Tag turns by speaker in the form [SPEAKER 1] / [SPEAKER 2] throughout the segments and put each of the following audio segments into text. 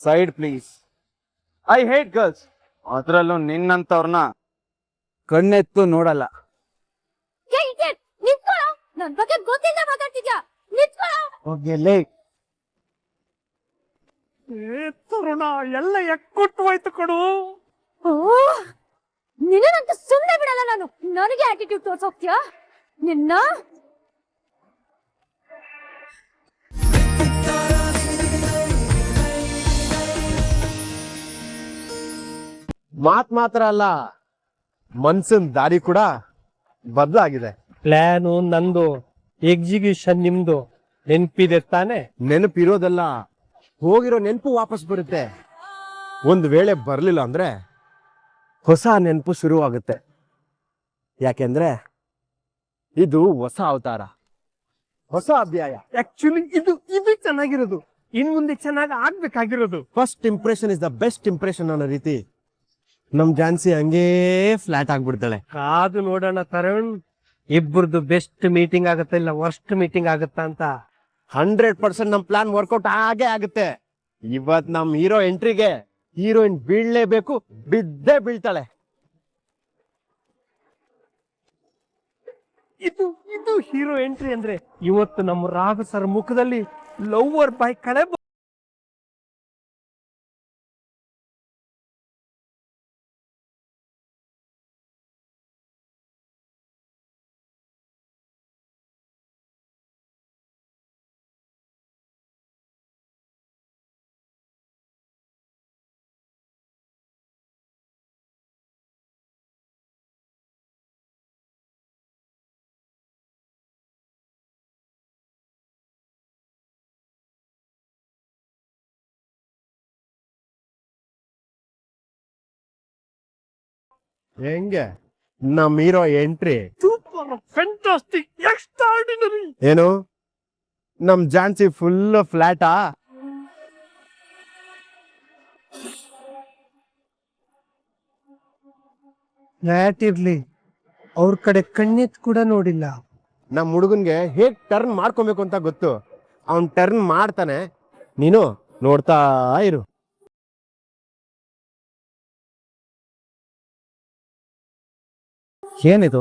[SPEAKER 1] Side please. I hate girls. ಅದ್ರಲ್ಲೂ ನಿನ್ನಂತವ್ರನ್ನ ಕಣ್ಣೆತ್ತು ನೋಡಲ್ಲ.
[SPEAKER 2] ನನ್ ಬಗ್ಗೆ ಗೊತ್ತಿಲ್ಲ ಮಾತಾಡ್ತಿದ್ಯಾ?
[SPEAKER 1] ಹೋಗ್ಲಿ
[SPEAKER 3] ತರುಣ ಎಲ್ಲ ಎಕ್ಕುಟ್ಟು ಹೋಯ್ತು ಕೊಡು.
[SPEAKER 2] ನಿನ್ನಂತ ಸುಮ್ಮನೆ ಬಿಡಲ್ಲ ನಾನು. ನನಗೆ ಆಟಿಟ್ಯೂಡ್ ತೋರ್ಸೋಗ್ತೀಯಾ ನಿನ್ನ?
[SPEAKER 4] ಮಾತ್ ಮಾತ್ರ ಅಲ್ಲ, ಮನ್ಸಿನ ದಾರಿ ಕೂಡ ಬದಲಾಗಿದೆ.
[SPEAKER 3] ಪ್ಲಾನು ನಂದು, ಎಕ್ಸಿಕ್ಯೂಷನ್ ನಿಮ್ದು. ನೆನ್ಪಿದೆ ತಾನೆ?
[SPEAKER 4] ನೆನಪಿರೋದಲ್ಲ, ಹೋಗಿರೋ ನೆನಪು ವಾಪಸ್ ಬರುತ್ತೆ. ಒಂದು ವೇಳೆ ಬರ್ಲಿಲ್ಲ ಅಂದ್ರೆ ಹೊಸ ನೆನಪು ಶುರುವಾಗುತ್ತೆ. ಯಾಕೆಂದ್ರೆ ಇದು ಹೊಸ ಅವತಾರ, ಹೊಸ ಅಧ್ಯಾಯ.
[SPEAKER 3] ಆಕ್ಚುಲಿ ಇದು ಚೆನ್ನಾಗಿರೋದು, ಇನ್ ಮುಂದೆ ಚೆನ್ನಾಗಿ ಆಗ್ಬೇಕಾಗಿರೋದು.
[SPEAKER 4] First impression is the best impression ಅನ್ನೋ ರೀತಿ ನಮ್ ಜಾನ್ಸಿ ಹಂಗೇ ಫ್ಲಾಟ್ ಆಗ್ಬಿಡ್ತಾಳೆ.
[SPEAKER 3] ಕಾದು ನೋಡೋಣ ತರುಣ್, ಇಬ್ಬರದು ಬೆಸ್ಟ್ ಮೀಟಿಂಗ್ ಆಗತ್ತ ಇಲ್ಲ ವರ್ಸ್ಟ್ ಮೀಟಿಂಗ್ ಆಗತ್ತಾ ಅಂತ.
[SPEAKER 4] 100% ನಮ್ ಪ್ಲಾನ್ ವರ್ಕೌಟ್ ಆಗೇ ಆಗುತ್ತೆ. ಇವತ್ ನಮ್ ಹೀರೋ ಎಂಟ್ರಿಗೆ ಹೀರೋಯಿನ್ ಬೀಳ್ಲೇಬೇಕು, ಬಿದ್ದೇ ಬೀಳ್ತಾಳೆ.
[SPEAKER 3] ಇದು ಹೀರೋ ಎಂಟ್ರಿ ಅಂದ್ರೆ ಇವತ್ತು ನಮ್ಮ ರಾಘು ಸರ್ ಮುಖದಲ್ಲಿ ಲವ್ವರ್ ಬಾಯ್ ಕಳೆ.
[SPEAKER 4] ಹೆಂಗೆ ನಮ್ hero entry?
[SPEAKER 3] Super, fantastic, extraordinary.
[SPEAKER 4] ಏನು ನಮ್ ಜಾನ್ಸಿ ಫುಲ್ ಫ್ಲಾಟಾ?
[SPEAKER 3] ಫ್ಲಾಟ್ ಇರ್ಲಿ, ಅವ್ರ ಕಡೆ ಕಣ್ಣೆತ್ ಕೂಡ ನೋಡಿಲ್ಲ.
[SPEAKER 4] ನಮ್ ಹುಡುಗನ್ಗೆ ಹೇಗ್ ಟರ್ನ್ ಮಾಡ್ಕೊಬೇಕು ಅಂತ ಗೊತ್ತು. ಅವ್ನ್ ಟರ್ನ್ ಮಾಡ್ತಾನೆ, ನೀನು ನೋಡ್ತಾ ಇರು.
[SPEAKER 1] ಏನಿದು?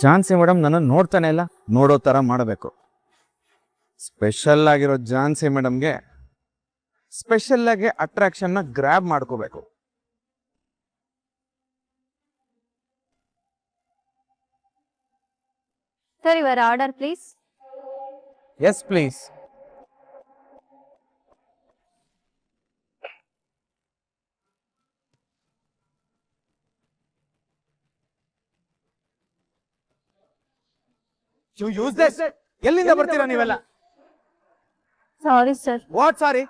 [SPEAKER 1] ಝಾನ್ಸಿ ಮೇಡಮ್ ನನ್ನ ನೋಡ್ತಾನೆ ಇಲ್ಲ, ನೋಡೋ ತರ ಮಾಡಬೇಕು. ಸ್ಪೆಷಲ್ ಆಗಿರೋ ಝಾನ್ಸಿ ಮೇಡಮ್ಗೆ ಸ್ಪೆಷಲ್ ಆಗಿ ಅಟ್ರಾಕ್ಷನ್ ನ ಗ್ರಾಬ್ ಮಾಡ್ಕೋಬೇಕು.
[SPEAKER 2] Sir, your order please.
[SPEAKER 1] Yes please. ಎಲ್ಲಿಂದ ಬರ್ತೀರಾ ನೀವೆಲ್ಲ?
[SPEAKER 2] Sorry sir.
[SPEAKER 1] ವಾಟ್ ಸಾರಿ?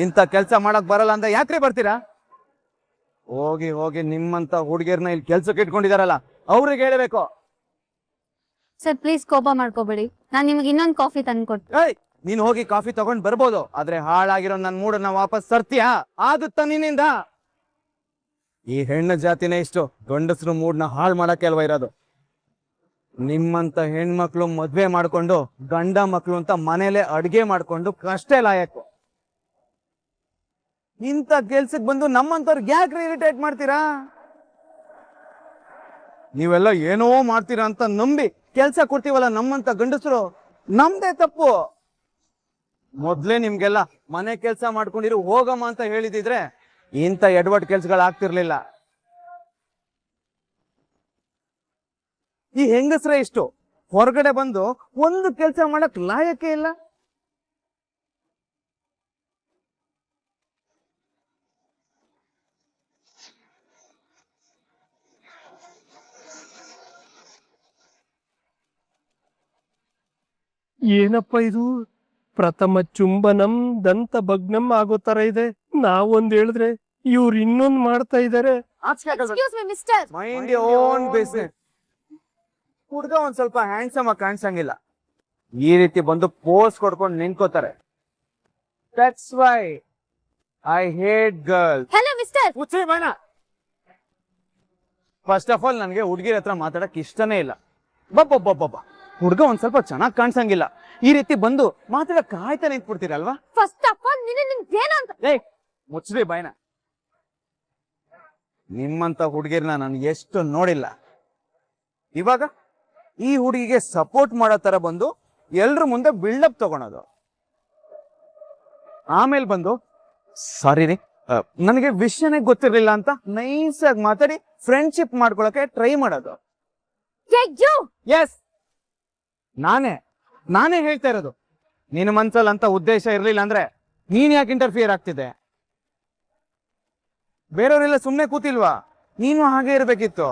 [SPEAKER 1] ಇಂಥ ಕೆಲಸ ಮಾಡಕ್ ಬರಲ್ಲ ಅಂತ ಯಾಕ್ರಿ ಬರ್ತೀರಾ? ಹೋಗಿ ಹೋಗಿ ನಿಮ್ಮಂತ ಹುಡುಗಿಯರ್ನ ಇಲ್ಲಿ ಕೆಲ್ಸಕ್ಕೆ ಇಟ್ಕೊಂಡಿದಾರಲ್ಲ ಅವ್ರಿಗೆ ಹೇಳಬೇಕು.
[SPEAKER 2] ಸರ್ ಪ್ಲೀಸ್ ಕೋಪ ಮಾಡ್ಕೋಬೇಡಿ, ನಾನು ನಿಮ್ಗೆ ಇನ್ನೊಂದು ಕಾಫಿ ತಂದ್ಕೊಡ್ತೀನಿ.
[SPEAKER 1] ಏಯ್, ನೀನ್ ಹೋಗಿ ಕಾಫಿ ತಗೊಂಡ್ ಬರ್ಬೋದು, ಆದ್ರೆ ಹಾಳಾಗಿರೋ ನನ್ ಮೂಡನ್ನ ವಾಪಸ್ ತರ್ತೀಯಾ? ಆಗುತ್ತಾ ನಿನ್ನಿಂದ? ಈ ಹೆಣ್ಣು ಜಾತಿನೇ ಇಷ್ಟು ಗಂಡಸ್ರು ಮೂಡ್ನ ಹಾಳು ಮಾಡಕ್ಕೆ ಅಲ್ವಾ ಇರೋದು. ನಿಮ್ಮಂತ ಹೆಣ್ಮಕ್ಳು ಮದ್ವೆ ಮಾಡ್ಕೊಂಡು ಗಂಡ ಮಕ್ಳು ಅಂತ ಮನೇಲೆ ಅಡ್ಗೆ ಮಾಡ್ಕೊಂಡು ಕಷ್ಟೇ ಲಾಯಕ್ಕು. ಇಂಥ ಕೆಲ್ಸಕ್ ಬಂದು ನಮ್ಮಂತವ್ರಿಗೆ ಯಾಕೆ ಇರಿಟೇಟ್ ಮಾಡ್ತೀರಾ? ನೀವೆಲ್ಲ ಏನೋ ಮಾಡ್ತೀರಾ ಅಂತ ನಂಬಿ ಕೆಲ್ಸ ಕೊಡ್ತೀವಲ್ಲ ನಮ್ಮಂತ ಗಂಡಸರು, ನಮ್ದೇ ತಪ್ಪು. ಮೊದ್ಲೇ ನಿಮ್ಗೆಲ್ಲ ಮನೆ ಕೆಲ್ಸ ಮಾಡ್ಕೊಂಡಿರು ಹೋಗಮ್ಮ ಅಂತ ಹೇಳಿದಿದ್ರೆ ಇಂಥ ಎಡವಟ್ ಕೆಲ್ಸಗಳಾಗ್ತಿರ್ಲಿಲ್ಲ. ಈ ಹೆಂಗಸ್ರೇ ಇಷ್ಟು ಹೊರಗಡೆ ಬಂದು ಒಂದು ಕೆಲ್ಸ ಮಾಡಕ್ ಲಾಯಕ್ಕೆ ಇಲ್ಲ.
[SPEAKER 3] ಏನಪ್ಪ ಇದು? ಪ್ರಥಮ ಚುಂಬನಂ ದಂತ ಭಗ್ನಂ ಆಗೋ ತರ ಇದೆ. ನಾವೊಂದ್ ಹೇಳಿದ್ರೆ ಇವ್ರು ಇನ್ನೊಂದ್ ಮಾಡ್ತಾ ಇದಾರೆ.
[SPEAKER 2] Excuse me mister.
[SPEAKER 1] Mind your own business. ಹುಡ್ಗ ಒಂದ್ ಸ್ವಲ್ಪ ಹ್ಯಾಂಡ್ಸಮ್ ಆಗಿ ಕಾಣಿಸಂಗಿಲ್ಲ, ಈ ರೀತಿ ಬಂದು ಪೋಸ್ ಕೊಡ್ಕೊಂಡು ನಿಂತ್ಕೋತಾರೆ. That's why I hate girls.
[SPEAKER 2] Hello mister.
[SPEAKER 1] First of all ನನಗೆ ಹುಡುಗಿರ ಹತ್ರ ಮಾತಾಡಕ್ ಇಷ್ಟನೇ ಇಲ್ಲ. ಬಬ್ಬ ಹುಡ್ಗ ಒಂದ್ ಸ್ವಲ್ಪ ಚೆನ್ನಾಗಿ ಕಾಣಿಸಂಗಿಲ್ಲ, ಈ ರೀತಿ ಬಂದು ಮಾತಾಡಕ್ ಕಾಯ್ತಾ ನಿಂತ್ಬಿಡ್ತೀರಲ್ವಾ?
[SPEAKER 2] ಫಸ್ಟ್ ಆಫ್ ಆಲ್ ನಿನ್ನ ಏನು ಅಂತ
[SPEAKER 1] ಮುಚ್ಚ್ರಿ ಬಾಯ್ನ. ನಿಮ್ಮಂತ ಹುಡುಗಿರ್ನ ನಾನು ಎಷ್ಟು ನೋಡಿಲ್ಲ. ಇವಾಗ ಈ ಹುಡುಗಿಗೆ ಸಪೋರ್ಟ್ ಮಾಡೋ ತರ ಬಂದು ಎಲ್ರ ಮುಂದೆ ಬಿಲ್ಡಪ್ ತಗೊಳೋದು, ಆಮೇಲೆ ಬಂದು ಸಾರಿ ರೀ ನನಗೆ ವಿಷಯನೇ ಗೊತ್ತಿರ್ಲಿಲ್ಲ ಅಂತ ನೈಸ್ ಆಗಿ ಮಾತಾಡಿ ಫ್ರೆಂಡ್ಶಿಪ್ ಮಾಡ್ಕೊಳಕ್ಕೆ ಟ್ರೈ ಮಾಡೋದು. ಎಸ್, ನಾನೇ ಹೇಳ್ತಾ ಇರೋದು. ನಿನ್ನ ಮನ್ಸಲ್ಲಿ ಅಂತ ಉದ್ದೇಶ ಇರ್ಲಿಲ್ಲ ಅಂದ್ರೆ ನೀನ್ ಯಾಕೆ ಇಂಟರ್ಫಿಯರ್ ಆಗ್ತಿದೆ? ಬೇರೆಯವರೆಲ್ಲ ಸುಮ್ನೆ ಕೂತಿಲ್ವಾ? ನೀನು ಹಾಗೆ ಇರ್ಬೇಕಿತ್ತು.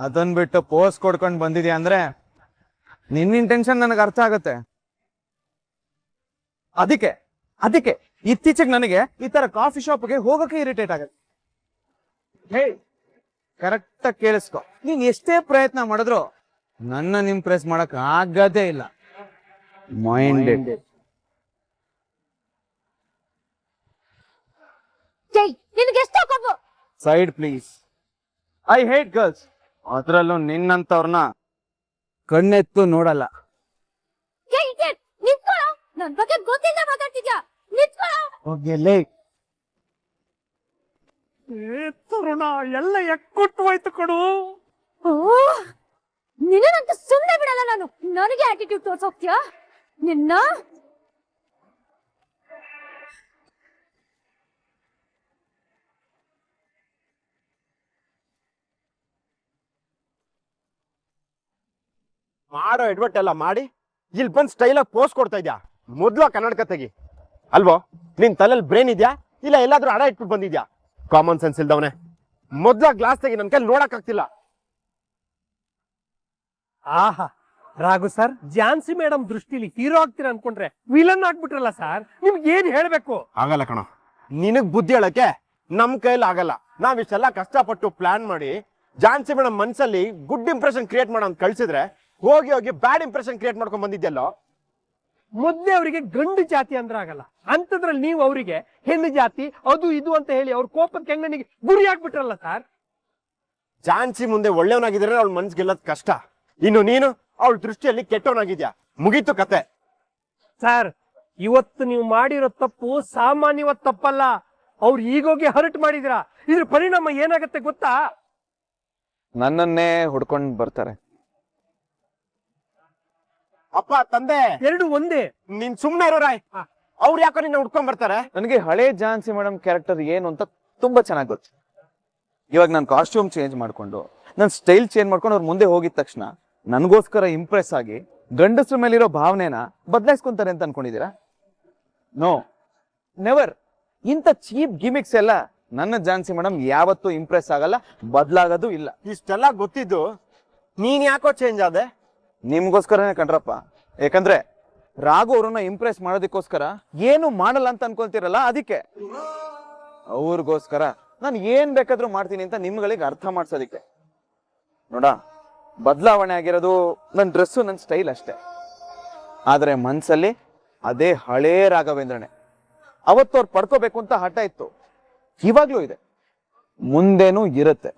[SPEAKER 1] ಅದನ್ ಬಿಟ್ಟು ಪೋಸ್ ಕೊಡ್ಕೊಂಡು ಬಂದಿದ್ಯಾ ಅಂದ್ರೆ ನಿನ್ನ ಇಂಟೆನ್ಷನ್ ನನಗೆ ಅರ್ಥ ಆಗತ್ತೆ. ಅದಕ್ಕೆ ಇತ್ತೀಚೆಗೆ ನನಗೆ ಈ ತರ ಕಾಫಿ ಶಾಪ್ಗೆ ಹೋಗಕ್ಕೆ ಇರಿಟೇಟ್ ಆಗತ್ತೆ. ಹೇ, ಕರೆಕ್ಟ್ ಆಗಿ ಕೇಳಿಸ್ಕೊ. ನೀನ್ ಎಷ್ಟೇ ಪ್ರಯತ್ನ ಮಾಡಿದ್ರು ನನ್ನ ಇಂಪ್ರೆಸ್ ಮಾಡಕ್ ಆಗದೇ ಇಲ್ಲ. Minded. Side please. I hate girls, ಅದ್ರಲ್ಲೂ ನಿನ್ನಂತವ್ರನ್ನ ಕಣ್ಣೆತ್ತು ನೋಡಲ್ಲ.
[SPEAKER 2] ನನ್ ಬಗ್ಗೆ ಗೊತ್ತಿಲ್ಲ ಮಾತಾಡ್ತಿದ್ಯಾ?
[SPEAKER 3] ತರುಣ ಎಲ್ಲ ಎಕ್ಕೊಟ್ಟು ಹೋಯ್ತು ಕಡು.
[SPEAKER 2] ನಿನ್ನಂತ ಸುಮ್ಮನೆ ಬಿಡಲ್ಲ ನಾನು. ನನಗೆ ಆಟಿಟ್ಯೂಡ್ ತೋರ್ಸೋಗ್ತೀಯಾ ನಿನ್ನ?
[SPEAKER 4] ಮಾಡೋ ಎಡ್ವರ್ಟ್ ಎಲ್ಲ ಮಾಡಿ ಇಲ್ಲಿ ಬಂದು ಸ್ಟೈಲಾಗಿ ಪೋಸ್ಟ್ ಕೊಡ್ತಾ ಇದ್ಯಾ? ಮೊದ್ಲು ಕನ್ನಡಕ ತೆಗಿ ಅಲ್ವೋ? ನಿನ್ ತಲೆಯಲ್ಲಿ ಬ್ರೈನ್ ಇದ್ಯಾ ಇಲ್ಲ ಎಲ್ಲಾದ್ರೂ ಅಡ ಇಟ್ಬಿಟ್ಟು ಬಂದಿದ್ಯಾ? ಕಾಮನ್ ಸೆನ್ಸ್ ಇಲ್ದವನೆ. ಮೊದ್ಲ ಗ್ಲಾಸ್ ತೆಗಿ, ನನ್ ಕೈಲಿ ನೋಡಕ್ ಆಗ್ತಿಲ್ಲ.
[SPEAKER 3] ಆಹಾ ರಾಘು ಸರ್, ಝಾನ್ಸಿ ಮೇಡಮ್ ದೃಷ್ಟಿಲಿ ಹೀರೋ ಆಗ್ತೀರಾ ಅನ್ಕೊಂಡ್ರೆ ವಿಲನ್ ಆಗ್ಬಿಟ್ರಲ್ಲ ಸರ್. ನಿಮ್ಗೆ ಏನ್ ಹೇಳ್ಬೇಕು?
[SPEAKER 4] ಆಗಲ್ಲ ಕಣ, ನಿನಗ್ ಬುದ್ಧಿ ಹೇಳಕ್ಕೆ ನಮ್ ಕೈಲಿ ಆಗಲ್ಲ. ನಾವ್ ಇಷ್ಟೆಲ್ಲ ಕಷ್ಟಪಟ್ಟು ಪ್ಲಾನ್ ಮಾಡಿ ಝಾನ್ಸಿ ಮೇಡಮ್ ಮನ್ಸಲ್ಲಿ ಗುಡ್ ಇಂಪ್ರೆಷನ್ ಕ್ರಿಯೇಟ್ ಮಾಡೋ ಅಂತ ಕಳ್ಸಿದ್ರೆ ಹೋಗಿ ಹೋಗಿ ಬ್ಯಾಡ್ ಇಂಪ್ರೆಷನ್ ಕ್ರಿಯೇಟ್ ಮಾಡ್ಕೊಂಡ್ ಬಂದಿದ್ಯಲ್ಲೋ.
[SPEAKER 3] ಮೊದ್ಲೇ ಅವರಿಗೆ ಗಂಡು ಜಾತಿ ಅಂದ್ರೆ ಆಗಲ್ಲ, ಅಂತದ್ರಲ್ಲಿ ನೀವು ಅವರಿಗೆ ಹೆಣ್ಣು ಜಾತಿ ಅದು ಇದು ಅಂತ ಹೇಳಿ ಅವ್ರ ಕೋಪದ ಕೆಂಗನಿಗೆ ಗುರಿ ಆಗ್ಬಿಟ್ರಲ್ಲ ಸರ್.
[SPEAKER 4] ಝಾನ್ಸಿ ಮುಂದೆ ಒಳ್ಳೆಯವನಾಗಿದ್ರೆ ಅವಳ ಮನ್ಸ್ ಗೆಲ್ಲೋದ್ ಕಷ್ಟ. ಇನ್ನು ನೀನು ಅವಳ ದೃಷ್ಟಿಯಲ್ಲಿ ಕೆಟ್ಟವನಾಗಿದ್ಯಾ, ಮುಗೀತು ಕತೆ.
[SPEAKER 3] ಸರ್, ಇವತ್ತು ನೀವು ಮಾಡಿರೋ ತಪ್ಪು ಸಾಮಾನ್ಯವಾದ ತಪ್ಪಲ್ಲ. ಅವ್ರು ಈಗೋಗಿ ಹರ್ಟ್ ಮಾಡಿದಿರಾ. ಇದ್ರ ಪರಿಣಾಮ ಏನಾಗತ್ತೆ ಗೊತ್ತಾ?
[SPEAKER 1] ನನ್ನನ್ನೇ ಹುಡ್ಕೊಂಡ್ ಬರ್ತಾರೆ.
[SPEAKER 4] ಅಪ್ಪ ತಂದೆ
[SPEAKER 3] ಎರಡು ಒಂದೇ.
[SPEAKER 4] ನೀನ್ ಸುಮ್ನೆ ಇರೋ ರಾಯ್. ಅವ್ರು ಯಾಕೋ ನಿನ್ನ ಹುಡ್ಕೊಂಡ್ ಬರ್ತಾರೆ?
[SPEAKER 1] ನನಗೆ ಹಳೆ ಝಾನ್ಸಿ ಮೇಡಮ್ ಕ್ಯಾರೆಕ್ಟರ್ ಏನು ಅಂತ ತುಂಬಾ ಚೆನ್ನಾಗಿ ಗೊತ್ತು. ಇವಾಗ ನಾನು ಕಾಸ್ಟ್ಯೂಮ್ ಚೇಂಜ್ ಮಾಡ್ಕೊಂಡು ನನ್ನ ಸ್ಟೈಲ್ ಚೇಂಜ್ ಮಾಡ್ಕೊಂಡು ಅವ್ರ ಮುಂದೆ ಹೋಗಿದ ತಕ್ಷಣ ನನಗೋಸ್ಕರ ಇಂಪ್ರೆಸ್ ಆಗಿ ಗಂಡಸ್ರ ಮೇಲಿರೋ ಭಾವನೆನ ಬದಲಾಯಿಸ್ಕೊಂತಾರೆ ಅಂತ ಅನ್ಕೊಂಡಿದ್ದೀರಾ? No, never. ಇಂಥ ಚೀಪ್ ಗಿಮಿಕ್ಸ್ ಎಲ್ಲ ನನ್ನ ಝಾನ್ಸಿ ಮೇಡಮ್ ಯಾವತ್ತೂ ಇಂಪ್ರೆಸ್ ಆಗಲ್ಲ, ಬದಲಾಗೋದು ಇಲ್ಲ.
[SPEAKER 4] ಇಷ್ಟೆಲ್ಲ ಗೊತ್ತಿದ್ದು ನೀನ್ ಯಾಕೋ ಚೇಂಜ್ ಆದೆ?
[SPEAKER 1] ನಿಮ್ಗೋಸ್ಕರನೇ ಕಣ್ರಪ್ಪ. ಯಾಕಂದ್ರೆ ರಾಘು ಅವ್ರನ್ನ ಇಂಪ್ರೆಸ್ ಮಾಡೋದಕ್ಕೋಸ್ಕರ ಏನು ಮಾಡಲ್ಲ ಅಂತ ಅನ್ಕೊಳ್ತಿರಲ್ಲ, ಅದಕ್ಕೆ. ಅವ್ರಿಗೋಸ್ಕರ ನಾನು ಏನ್ ಬೇಕಾದ್ರೂ ಮಾಡ್ತೀನಿ ಅಂತ ನಿಮ್ಗಳಿಗೆ ಅರ್ಥ ಮಾಡ್ಸೋದಿಕ್ಕೆ. ನೋಡ, ಬದಲಾವಣೆ ಆಗಿರೋದು ನನ್ನ ಡ್ರೆಸ್ಸು, ನನ್ನ ಸ್ಟೈಲ್ ಅಷ್ಟೇ. ಆದ್ರೆ ಮನ್ಸಲ್ಲಿ ಅದೇ ಹಳೇ ರಾಘವೇಂದ್ರನೇ. ಅವತ್ತು ಅವ್ರು ಪಡ್ಕೋಬೇಕು ಅಂತ ಹಠ ಇತ್ತು, ಇವಾಗ್ಲೂ ಇದೆ, ಮುಂದೇನೂ ಇರುತ್ತೆ.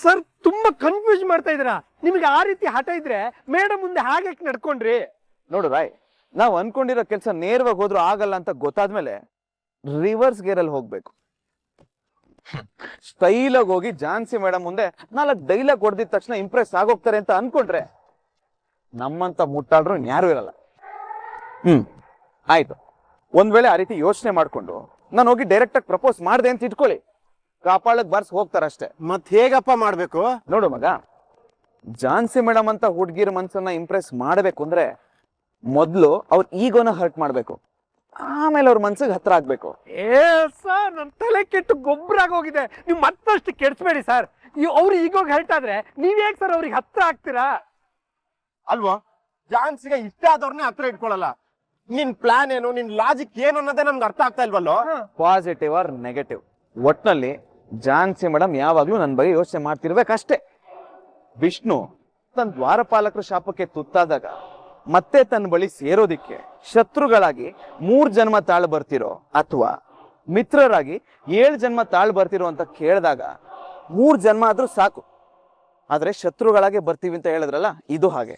[SPEAKER 3] ಸರ್, ತುಂಬಾ ಕನ್ಫ್ಯೂಸ್ ಮಾಡ್ತಾ ಇದ್ದೀರಾ. ನಿಮ್ಗೆ ಆ ರೀತಿ ಹಠ ಇದ್ರೆ ಮೇಡಮ್ ಮುಂದೆ ಹಾಗೆ ನಡ್ಕೊಂಡ್ರಿ.
[SPEAKER 1] ನೋಡು ರಾಯ್, ನಾವ್ ಅನ್ಕೊಂಡಿರೋ ಕೆಲಸ ನೇರವಾಗಿ ಹೋದ್ರು ಆಗಲ್ಲ ಅಂತ ಗೊತ್ತಾದ್ಮೇಲೆ ರಿವರ್ಸ್ ಗೇರ್ ಅಲ್ಲಿ ಹೋಗ್ಬೇಕು. ಸ್ಟೈಲ್ ಆಗಿ ಹೋಗಿ ಝಾನ್ಸಿ ಮೇಡಮ್ ಮುಂದೆ 4 ಡೈಲಾಗ್ ಹೊಡೆದಿದ ತಕ್ಷಣ ಇಂಪ್ರೆಸ್ ಆಗೋಗ್ತಾರೆ ಅಂತ ಅನ್ಕೊಂಡ್ರೆ ನಮ್ಮಂತ ಮುಟ್ಟಾಳ್ರು ಯಾರು ಇರಲ್ಲ. ಆಯ್ತು, ಒಂದ್ ವೇಳೆ ಆ ರೀತಿ ಯೋಚನೆ ಮಾಡ್ಕೊಂಡು ನಾನು ಹೋಗಿ ಡೈರೆಕ್ಟ್ ಆಗಿ ಪ್ರಪೋಸ್ ಮಾಡ್ದೆ ಅಂತ ಇಟ್ಕೊಳ್ಳಿ, ಕಾಪಾಳಕ್ ಬಾರ್ಸ್ ಹೋಗ್ತಾರಷ್ಟೇ.
[SPEAKER 4] ಮತ್ ಹೇಗಪ್ಪ ಮಾಡ್ಬೇಕು?
[SPEAKER 1] ನೋಡು ಮಗ, ಝಾನ್ಸಿ ಮೇಡಮ್ ಅಂತ ಹುಡ್ಗಿರ್ ಮನ್ಸನ್ನ ಇಂಪ್ರೆಸ್ ಮಾಡ್ಬೇಕು ಅಂದ್ರೆ ಮೊದ್ಲು ಅವ್ರ ಈಗೋನ ಹರ್ಟ್ ಮಾಡ್ಬೇಕು, ಆಮೇಲೆ ಅವ್ರ ಮನ್ಸಿಗೆ ಹತ್ರ ಆಗ್ಬೇಕು.
[SPEAKER 3] ಸರ್, ನನ್ ತಲೆ ಕೆಟ್ಟು ಗೊಬ್ಬರಾಗ ಹೋಗಿದೆ. ನೀವು ಮತ್ತಷ್ಟು ಕೆಡ್ಸ್ಬೇಡಿ ಸರ್. ಅವ್ರು ಈಗೋಗಿ ಹರ್ಟ್ ಆದ್ರೆ ನೀವ್ ಹೇಗ್ ಸರ್ ಅವ್ರಿಗೆ ಹತ್ರ ಆಗ್ತೀರಾ?
[SPEAKER 4] ಅಲ್ವಾ, ಝಾನ್ಸಿಗೆ ಇಷ್ಟ ಆದವ್ರನ್ನೇ ಹತ್ರ ಇಟ್ಕೊಳಲ್ಲ. ನಿನ್ ಪ್ಲಾನ್ ಏನು, ನಿನ್ ಲಾಜಿಕ್ ಏನು ಅನ್ನೋದೇ ನಮ್ಗೆ ಅರ್ಥ ಆಗ್ತಾ ಇಲ್ವಲ್ಲೋ.
[SPEAKER 1] ಪಾಸಿಟಿವ್ ಆರ್ ನೆಗೆಟಿವ್, ಒಟ್ನಲ್ಲಿ ಝಾನ್ಸಿ ಮೇಡಮ್ ಯಾವಾಗ್ಲೂ ನನ್ನ ಬಗ್ಗೆ ಯೋಚನೆ ಮಾಡ್ತಿರ್ಬೇಕಷ್ಟೇ. ವಿಷ್ಣು ತನ್ನ ದ್ವಾರಪಾಲಕರ ಶಾಪಕ್ಕೆ ತುತ್ತಾದಾಗ ಮತ್ತೆ ತನ್ನ ಬಳಿ ಸೇರೋದಿಕ್ಕೆ ಶತ್ರುಗಳಾಗಿ 3 ಜನ್ಮ ತಾಳು ಬರ್ತಿರೋ ಅಥವಾ ಮಿತ್ರರಾಗಿ 7 ಜನ್ಮ ತಾಳು ಬರ್ತಿರೋ ಅಂತ ಕೇಳಿದಾಗ 3 ಜನ್ಮ ಆದ್ರೂ ಸಾಕು, ಆದ್ರೆ ಶತ್ರುಗಳಾಗೆ ಬರ್ತೀವಿ ಅಂತ ಹೇಳಿದ್ರಲ್ಲ, ಇದು ಹಾಗೆ.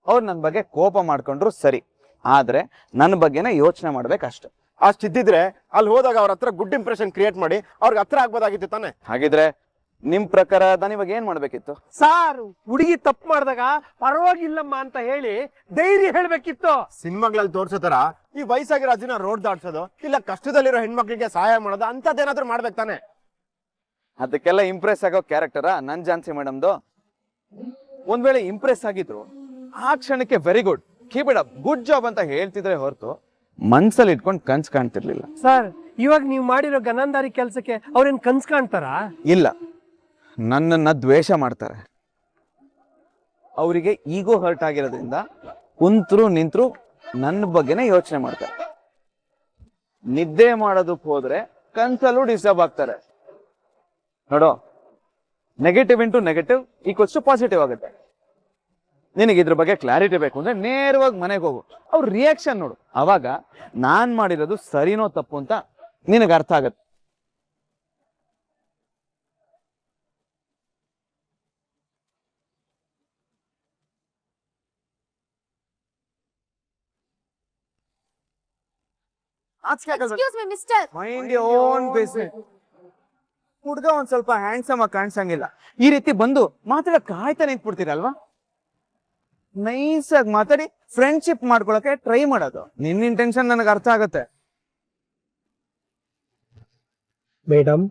[SPEAKER 1] ಅವ್ರು ನನ್ನ ಬಗ್ಗೆ ಕೋಪ ಮಾಡ್ಕೊಂಡ್ರು ಸರಿ, ಆದ್ರೆ ನನ್ನ ಬಗ್ಗೆನೇ ಯೋಚನೆ ಮಾಡ್ಬೇಕಷ್ಟೆ.
[SPEAKER 4] ಅಷ್ಟಿದ್ದಿದ್ರೆ ಅಲ್ಲಿ ಹೋದಾಗ ಅವ್ರ ಹತ್ರ ಗುಡ್ ಇಂಪ್ರೆಷನ್ ಕ್ರಿಯೇಟ್ ಮಾಡಿ ಅವ್ರಿಗೆ ಹತ್ರ ಆಗ್ಬೋದಾಗಿತ್ತು ತಾನೆ.
[SPEAKER 1] ಹಾಗಿದ್ರೆ ನಿಮ್ ಪ್ರಕಾರ ನಾನು ಇವಾಗ ಏನ್ ಮಾಡ್ಬೇಕಿತ್ತು?
[SPEAKER 3] ಸಾರ್, ಹುಡುಗಿ ತಪ್ಪು ಮಾಡಿದಾಗ ಪರವಾಗಿಲ್ಲಮ್ಮ ಅಂತ ಹೇಳಿ ಧೈರ್ಯ ಹೇಳ್ಬೇಕಿತ್ತು.
[SPEAKER 4] ಸಿನಿಮಾಗಳಲ್ಲಿ ತೋರ್ಸೋ ತರ ಈ ವಯಸ್ಸಾಗಿರೋ ಅಜ್ಜಿನ ರೋಡ್ ದಾಟ್ಸೋದು, ಇಲ್ಲ ಕಷ್ಟದಲ್ಲಿರೋ ಹೆಣ್ಮಕ್ಳಿಗೆ ಸಹಾಯ ಮಾಡೋದು ಅಂತದ್ದೇನಾದ್ರೂ ಮಾಡ್ಬೇಕು ತಾನೆ.
[SPEAKER 1] ಅದಕ್ಕೆಲ್ಲ ಇಂಪ್ರೆಸ್ ಆಗೋ ಕ್ಯಾರೆಕ್ಟರ ನನ್ ಝಾನ್ಸಿ ಮೇಡಮ್ದು. ಒಂದ್ ವೇಳೆ ಇಂಪ್ರೆಸ್ ಆಗಿದ್ರು ಆ ಕ್ಷಣಕ್ಕೆ very good, keep it up, good job ಅಂತ ಹೇಳ್ತಿದ್ರೆ ಹೊರತು ಮನ್ಸಲ್ಲಿ ಇಟ್ಕೊಂಡು ಕನ್ಸ್ ಕಾಣ್ತಿರ್ಲಿಲ್ಲ.
[SPEAKER 3] ಸರ್, ಇವಾಗ ನೀವು ಮಾಡಿರೋ ಗನಂದಾರಿ ಕೆಲ್ಸಕ್ಕೆ ಅವ್ರೇನ್ ಕನ್ಸ್ ಕಾಣ್ತಾರಾ?
[SPEAKER 1] ಇಲ್ಲ, ನನ್ನನ್ನ ದ್ವೇಷ ಮಾಡ್ತಾರೆ. ಅವರಿಗೆ ಈಗೋ ಹರ್ಟ್ ಆಗಿರೋದ್ರಿಂದ ಕುಂತ್ರು ನಿಂತ್ರು ನನ್ನ ಬಗ್ಗೆನೇ ಯೋಚನೆ ಮಾಡ್ತಾರೆ. ನಿದ್ದೆ ಮಾಡೋದಕ್ಕೆ ಹೋದ್ರೆ ಕನ್ಸಲ್ಲೂ ಡಿಸ್ಟರ್ಬ್ ಆಗ್ತಾರೆ. ನೋಡೋ, negative into negative equals to positive ಆಗುತ್ತೆ. ನಿನಗೆ ಇದ್ರ ಬಗ್ಗೆ ಕ್ಲಾರಿಟಿ ಬೇಕು ಅಂದ್ರೆ ನೇರವಾಗಿ ಮನೆಗೆ ಹೋಗು, ಅವ್ರ ರಿಯಾಕ್ಷನ್ ನೋಡು. ಅವಾಗ ನಾನ್ ಮಾಡಿರೋದು ಸರಿನೋ ತಪ್ಪು ಅಂತ ನಿನಗೆ ಅರ್ಥ ಆಗತ್ತೆ.
[SPEAKER 2] Excuse me mister.
[SPEAKER 1] Mind your own business. ಹುಡ್ಗ ಒಂದ್ ಸ್ವಲ್ಪ ಹ್ಯಾಂಡ್ಸಮ್ ಆಗಿ ಕಾಣಿಸಂಗಿಲ್ಲ. ಈ ರೀತಿ ಬಂದು ಮಾತಾಡಕ್ ಕಾಯ್ತಾ ನಿಂತ್ಬಿಡ್ತೀರಲ್ವಾ? ನೈಸ್ ಆಗಿ ಮಾತಾಡಿ ಫ್ರೆಂಡ್ಶಿಪ್ ಮಾಡ್ಕೊಳಕ್ಕೆ ಟ್ರೈ ಮಾಡೋದು. ನಿನ್ನ ಇಂಟೆನ್ಷನ್ ನನಗೆ ಅರ್ಥ ಆಗತ್ತೆ.
[SPEAKER 3] ಮೇಡಮ್,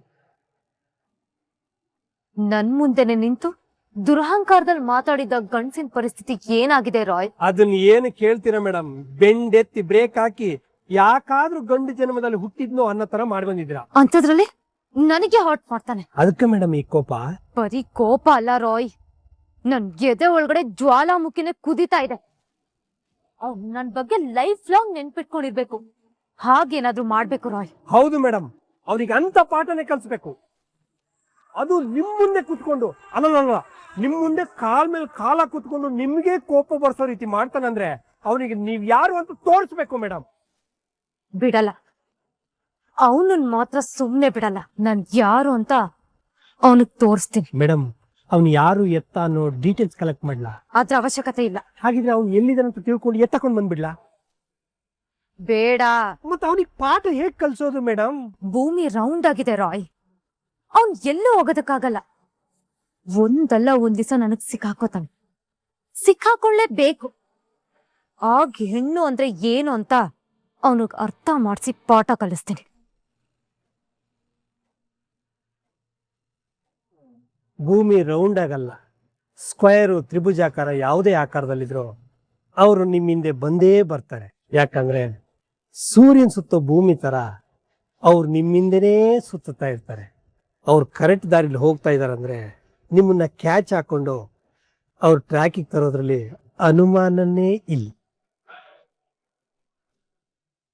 [SPEAKER 2] ನನ್ ಮುಂದೆನೆ ನಿಂತು ದುರಹಂಕಾರದಲ್ಲಿ ಮಾತಾಡಿದ ಗಂಡಸಿನ ಪರಿಸ್ಥಿತಿ ಏನಾಗಿದೆ ರಾಯ್?
[SPEAKER 3] ಅದನ್ನ ಏನು ಕೇಳ್ತೀರಾ ಮೇಡಮ್? ಬೆಂಡೆತ್ತಿ ಬ್ರೇಕ್ ಹಾಕಿ ಯಾಕಾದ್ರೂ ಗಂಡು ಜನ್ಮದಲ್ಲಿ ಹುಟ್ಟಿದ್ನೋ ಅನ್ನೋ ತರ ಮಾಡ್ಬಂದಿದ್ದೀರಾ.
[SPEAKER 2] ಅಂತದ್ರಲ್ಲಿ ನನಗೆ ಹಾಟ್ ಮಾಡ್ತಾನೆ.
[SPEAKER 3] ಅದಕ್ಕೆ ಮೇಡಮ್ ಈ ಕೋಪ?
[SPEAKER 2] ಬರೀ ಕೋಪ ಅಲ್ಲ ರಾಯ್, ನನ್ ಎದೆ ಒಳಗಡೆ ಜ್ವಾಲಾಮುಖಿನೇ ಕುದಿತಾ ಇದೆ. ಅವ್ನ್ ನನ್ ಬಗ್ಗೆ ಲೈಫ್ ಲಾಂಗ್ ನೆನ್ಪಿಟ್ಕೊಂಡಿರ್ಬೇಕು. ಹಾಗೇನಾದ್ರೂ ಮಾಡ್ಬೇಕು ರಾಯ್.
[SPEAKER 3] ಹೌದು ಮೇಡಮ್, ಅವನಿಗೆ ಅಂತ ಪಾಠನೇ ಕಲಿಸ್ಬೇಕು. ಅದು ನಿಮ್ ಮುಂದೆ ಕುತ್ಕೊಂಡು, ಅಲ್ಲ ನಿಮ್ ಮುಂದೆ ಕಾಲ್ ಮೇಲೆ ಕಾಲ ಕುತ್ಕೊಂಡು ನಿಮ್ಗೆ ಕೋಪ ಬರ್ಸೋ ರೀತಿ ಮಾಡ್ತಾನಂದ್ರೆ ಅವನಿಗೆ ನೀವ್ ಯಾರು ಅಂತ ತೋರಿಸ್ಬೇಕು ಮೇಡಮ್.
[SPEAKER 2] ಬಿಡಲ್ಲ, ಅವನನ್ ಮಾತ್ರ ಸುಮ್ನೆ ಬಿಡಲ್ಲ. ನಾನ್ ಯಾರು ಅಂತ ಅವನಿಗೆ ತೋರಿಸ್ತೀನಿ.
[SPEAKER 3] ಮೇಡಮ್, ಅವ್ನು ಯಾರು ಎತ್ತ ಅನ್ನೋ ಡೀಟೇಲ್ಸ್ ಕಲೆಕ್ಟ್ ಮಾಡ್ಲಾ?
[SPEAKER 2] ಅದ್ರ ಅವಶ್ಯಕತೆ ಇಲ್ಲ.
[SPEAKER 3] ಹಾಗಿದ್ರೆ ಅವ್ನು ಎಲ್ಲಿದ್ದಾನಂತ ತಿಳ್ಕೊಂಡು ಎತ್ತಕೊಂಡ್ ಬಂದ್ಬಿಡ್ಲಾ?
[SPEAKER 2] ಬೇಡ.
[SPEAKER 3] ಮತ್ತೆ ಅವನಿಗೆ ಪಾಠ ಹೇಗ್ ಕಲ್ಸೋದು ಮೇಡಮ್?
[SPEAKER 2] ಭೂಮಿ ರೌಂಡ್ ಆಗಿದೆ ರಾಯ್, ಅವನ್ ಎಲ್ಲೂ ಹೋಗೋದಕ್ಕಾಗಲ್ಲ. ಒಂದಲ್ಲ ಒಂದ್ ದಿವಸ ನನಗ್ ಸಿಕ್ಕಾಕೋತಾನೆ. ಸಿಕ್ಕಾಕೊಳ್ಳೇಬೇಕು. ಆಗ ಹೆಣ್ಣು ಅಂದ್ರೆ ಏನು ಅಂತ ಅವನಿಗೆ ಅರ್ಥ ಮಾಡಿಸಿ ಪಾಠ ಕಲಿಸ್ತೀನಿ.
[SPEAKER 3] ಭೂಮಿ ರೌಂಡ್ ಆಗಲ್ಲ, ಸ್ಕ್ವೇರು, ತ್ರಿಭುಜಾಕಾರ ಯಾವುದೇ ಆಕಾರದಲ್ಲಿದ್ರು ಅವರು ನಿಮ್ಮ ಹಿಂದೆ ಬಂದೇ ಬರ್ತಾರೆ. ಯಾಕಂದ್ರೆ ಸೂರ್ಯನ್ ಸುತ್ತೋ ಭೂಮಿ ತರ ಅವ್ರು ನಿಮ್ಮಿಂದನೇ ಸುತ್ತಾ ಇರ್ತಾರೆ. ಅವ್ರು ಕರೆಕ್ಟ್ ದಾರಿಲಿ ಹೋಗ್ತಾ ಇದಾರಂದ್ರೆ ನಿಮ್ಮನ್ನ ಕ್ಯಾಚ್ ಹಾಕೊಂಡು ಅವ್ರ ಟ್ರ್ಯಾಕಿಗೆ ತರೋದ್ರಲ್ಲಿ ಅನುಮಾನನೇ ಇಲ್ಲ.